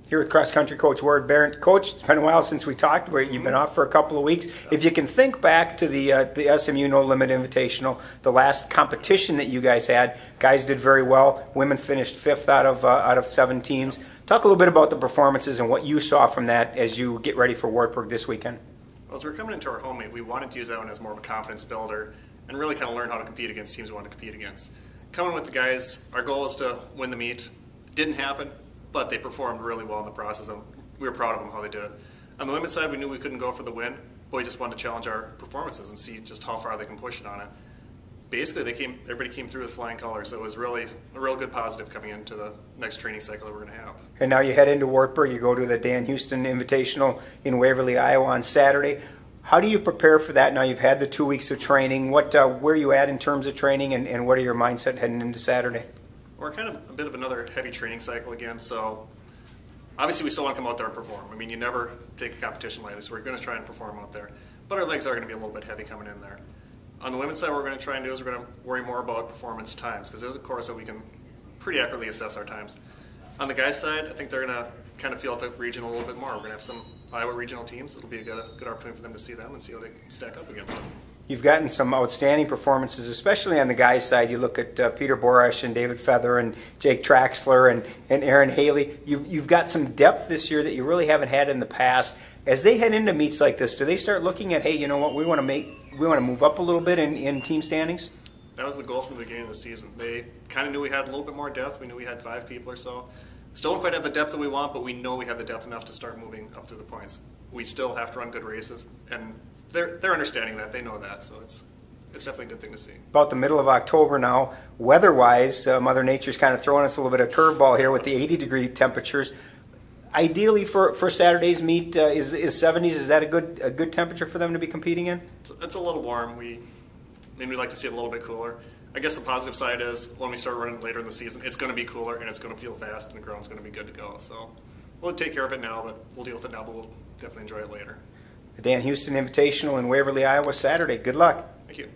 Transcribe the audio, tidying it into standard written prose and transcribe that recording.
Here with cross-country coach Berndt. Coach, it's been a while since we talked. You've been off for a couple of weeks. If you can think back to the SMU No Limit Invitational, the last competition that you guys had, guys did very well. Women finished 5th out of 7 teams. Talk a little bit about the performances and what you saw from that as you get ready for Wartburg this weekend. Well, as we were coming into our home meet, we wanted to use that one as more of a confidence builder and really kind of learn how to compete against teams we want to compete against. Coming with the guys, our goal is to win the meet. It didn't happen, but they performed really well in the process, and we were proud of them how they did it. On the women's side, we knew we couldn't go for the win, but we just wanted to challenge our performances and see just how far they can push it on it. Basically, everybody came through with flying colors, so it was really a real good positive coming into the next training cycle that we're going to have. And now you head into Wartburg. You go to the Dan Houston Invitational in Waverly, Iowa on Saturday. How do you prepare for that? Now you've had the 2 weeks of training. Where are you at in terms of training, and what are your mindset heading into Saturday? We're kind of a bit of another heavy training cycle again, so obviously we still want to come out there and perform. I mean, you never take a competition lightly, so we're going to try and perform out there. But our legs are going to be a little bit heavy coming in there. On the women's side, what we're going to try and do is we're going to worry more about performance times, because there's a course that we can pretty accurately assess our times. On the guys' side, I think they're going to kind of feel out the region a little bit more. We're going to have some Iowa regional teams. It'll be a good opportunity for them to see them and see how they stack up against them. You've gotten some outstanding performances, especially on the guys' side. You look at Peter Boresh and David Feather and Jake Traxler and Aaron Haley. You've got some depth this year that you really haven't had in the past. As they head into meets like this, do they start looking at, hey, you know what, we want to move up a little bit in team standings? That was the goal from the beginning of the season. They kind of knew we had a little bit more depth. We knew we had 5 people or so. Still don't quite have the depth that we want, but we know we have the depth enough to start moving up through the points. We still have to run good races, and they're understanding that. They know that, so it's definitely a good thing to see. About the middle of October now, weather-wise, Mother Nature's kind of throwing us a little bit of curveball here with the 80-degree temperatures. Ideally, for Saturday's meet, is 70s? Is that a good temperature for them to be competing in? It's a little warm. We'd like to see it a little bit cooler. I guess the positive side is when we start running later in the season, it's going to be cooler and it's going to feel fast and the ground's going to be good to go. So we'll take care of it now, but we'll deal with it now, but we'll definitely enjoy it later. The Dan Houston Invitational in Waverly, Iowa, Saturday. Good luck. Thank you.